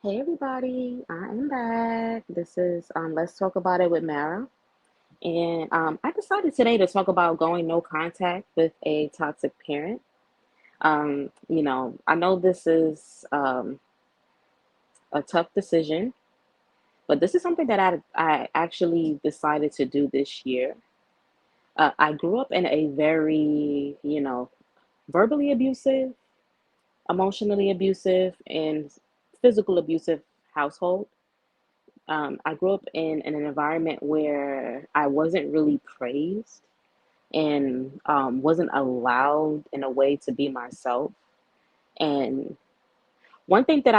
Hey everybody, I am back. This is Let's Talk About It with Mara. And I decided today to talk about going no contact with a toxic parent. I know this is a tough decision, but this is something that I actually decided to do this year. I grew up in a very, verbally abusive, emotionally abusive, and physical abusive household. I grew up in an environment where I wasn't really praised and wasn't allowed in a way to be myself. And one thing that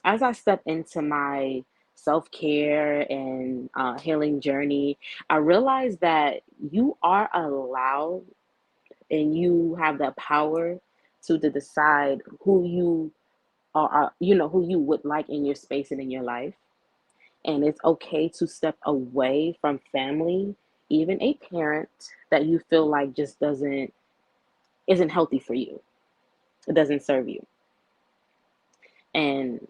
as I step into my self care and healing journey, I realized that you are allowed and you have the power to decide who you who you would like in your space and in your life. And it's okay to step away from family, even a parent that you feel like just doesn't isn't healthy for you. It doesn't serve you. And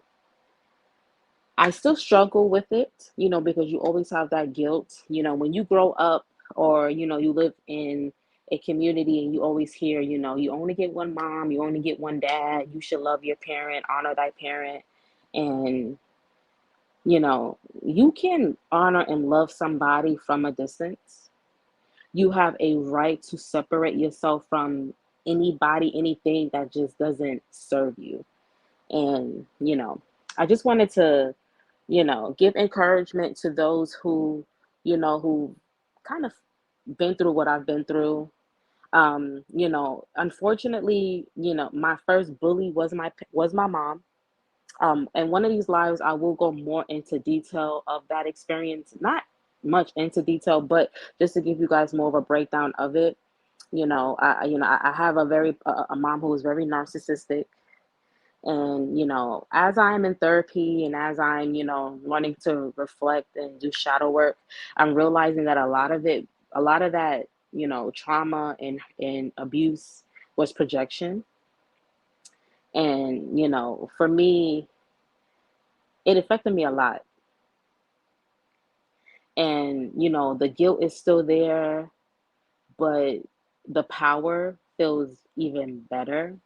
I still struggle with it, because you always have that guilt, when you grow up or you live in a community and you always hear, you only get one mom, you only get one dad, you should love your parent, honor thy parent. And you can honor and love somebody from a distance. You have a right to separate yourself from anybody, anything that just doesn't serve you. And, I just wanted to, give encouragement to those who kind of been through what I've been through. Unfortunately, my first bully was my mom. And one of these lives, I will go more into detail of that experience, not much into detail, but just to give you guys more of a breakdown of it. I have a mom who is very narcissistic, and as I'm in therapy and as I'm learning to reflect and do shadow work, I'm realizing that a lot of that trauma and abuse was projection. And for me, it affected me a lot. And the guilt is still there, but the power feels even better.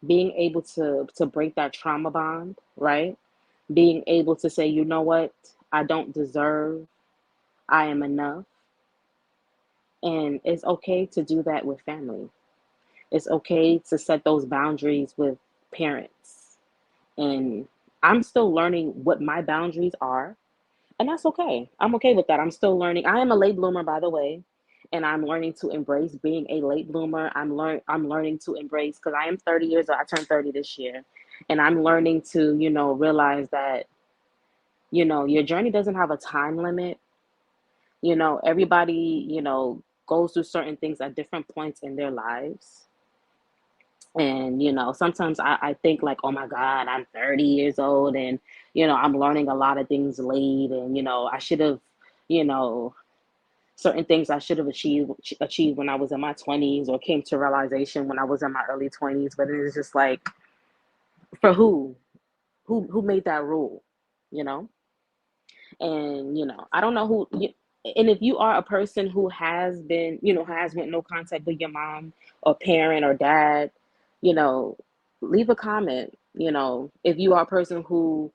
Being able to break that trauma bond, right? Being able to say, you know what, I don't deserve, I am enough. And it's okay to do that with family. It's okay to set those boundaries with parents. And I'm still learning what my boundaries are. And that's okay. I'm okay with that. I'm still learning. I am a late bloomer, by the way, and I'm learning to embrace being a late bloomer. I'm learning to embrace, because I am 30 years old. I turned 30 this year, and I'm learning to realize that your journey doesn't have a time limit. Everybody goes through certain things at different points in their lives. And sometimes I think like, oh my God, I'm 30 years old, and I'm learning a lot of things late, and I should have, you know certain things I should have achieved when I was in my 20s, or came to realization when I was in my early 20s. But it's just like, for who made that rule, you know and I don't know and if you are a person who has been, has went no contact with your mom or parent or dad, you know leave a comment. If you are a person who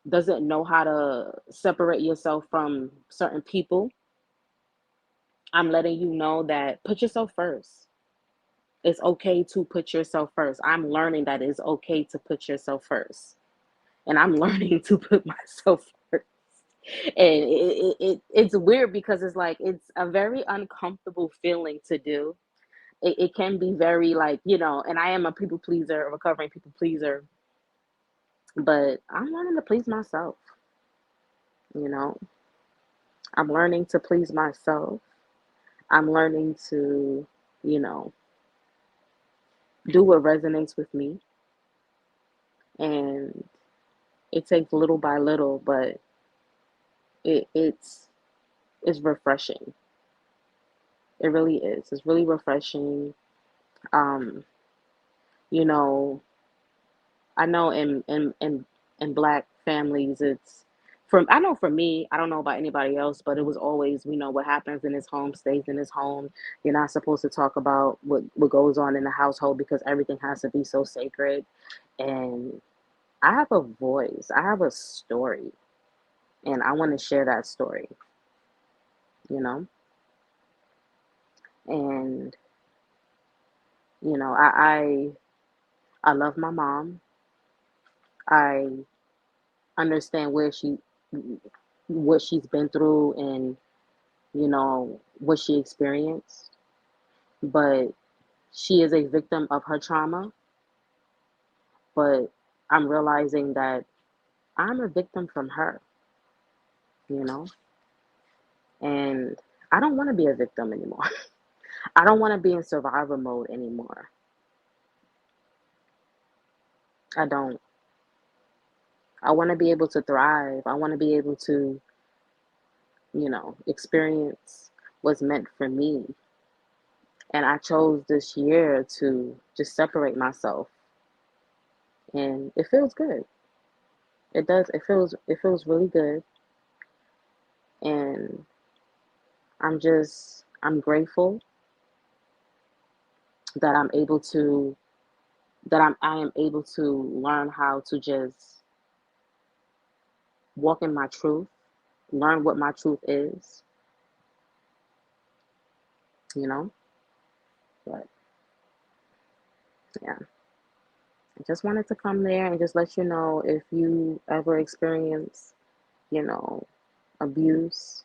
doesn't know how to separate yourself from certain people, I'm letting you know that put yourself first. It's okay to put yourself first. I'm learning that it's okay to put yourself first. And I'm learning to put myself first. And it's weird, because it's like, it's a very uncomfortable feeling to do. It can be very, like, and I am a people pleaser, a recovering people pleaser, but I'm learning to please myself. You know, I'm learning to please myself. I'm learning to, you know, do what resonates with me. And it takes little by little, but it's refreshing. It really is. It's really refreshing. Um, you know, I know in black families, it's I know for me, I don't know about anybody else, but it was always, what happens in his home stays in his home. You're not supposed to talk about what goes on in the household because everything has to be so sacred. And I have a voice, I have a story, and I want to share that story, you know? And, you know, I love my mom. I understand what she's been through and what she experienced, but she is a victim of her trauma. But I'm realizing that I'm a victim from her, you know, and I don't want to be a victim anymore. I don't want to be in survivor mode anymore. I don't. I want to be able to thrive. I want to be able to, experience what's meant for me. And I chose this year to just separate myself, and it feels good. It does. It feels really good, and I'm grateful that I am able to learn how to just walk in my truth, learn what my truth is, you know. But yeah, I just wanted to come there and just let you know if you ever experience, you know, abuse,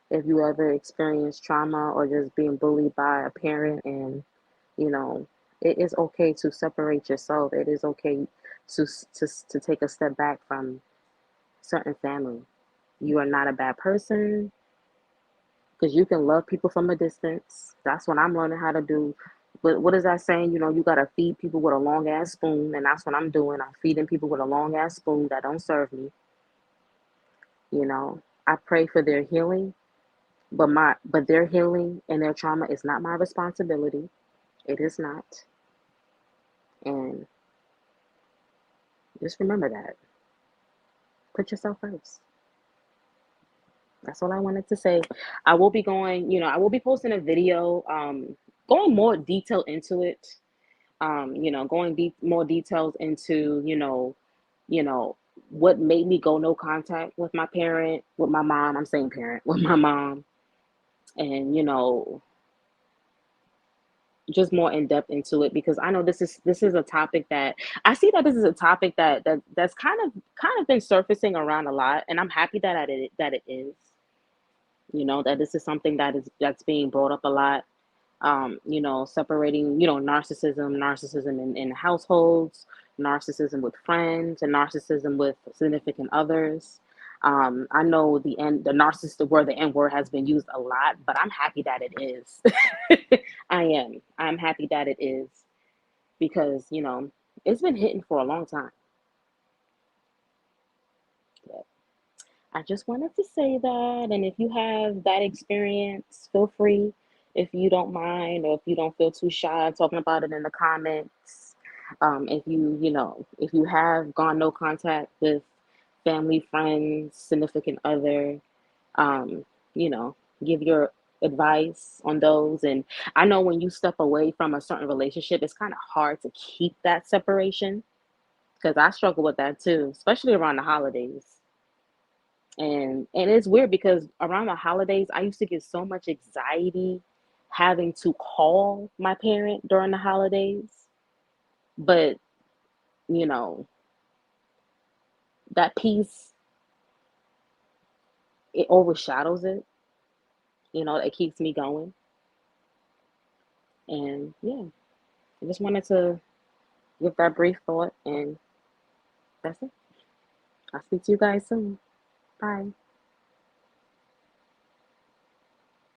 if you ever experience trauma or just being bullied by a parent, and you know, it is okay to separate yourself. It is okay to take a step back from certain family. You are not a bad person because you can love people from a distance. That's what I'm learning how to do. But what is that saying? You gotta feed people with a long ass spoon, and that's what I'm doing. I'm feeding people with a long ass spoon that don't serve me. I pray for their healing, but their healing and their trauma is not my responsibility. It is not. And just remember that. Put yourself first. That's all I wanted to say. I will be posting a video, going more detail into it. Going more details into, you know, what made me go no contact with my parent, with my mom. I'm saying parent, with my mom, and just more in depth into it because I know this is a topic that I see that this is a topic that's kind of been surfacing around a lot, and I'm happy that it is. That this is something that's being brought up a lot. Separating, narcissism in households, narcissism with friends, and narcissism with significant others. I know the narcissist, the word, the N word has been used a lot, but I'm happy that it is. I am. I'm happy that it is because, it's been hitting for a long time. But I just wanted to say that. And if you have that experience, feel free, if you don't mind, or if you don't feel too shy talking about it in the comments. If you have gone no contact with family, friends, significant other, um, you know, give your advice on those. And I know when you step away from a certain relationship, it's kind of hard to keep that separation because I struggle with that too, especially around the holidays. And it's weird because around the holidays I used to get so much anxiety having to call my parent during the holidays. But, you know, that piece, it overshadows it. It keeps me going. And yeah, I just wanted to give that brief thought, and that's it. I'll speak to you guys soon. Bye.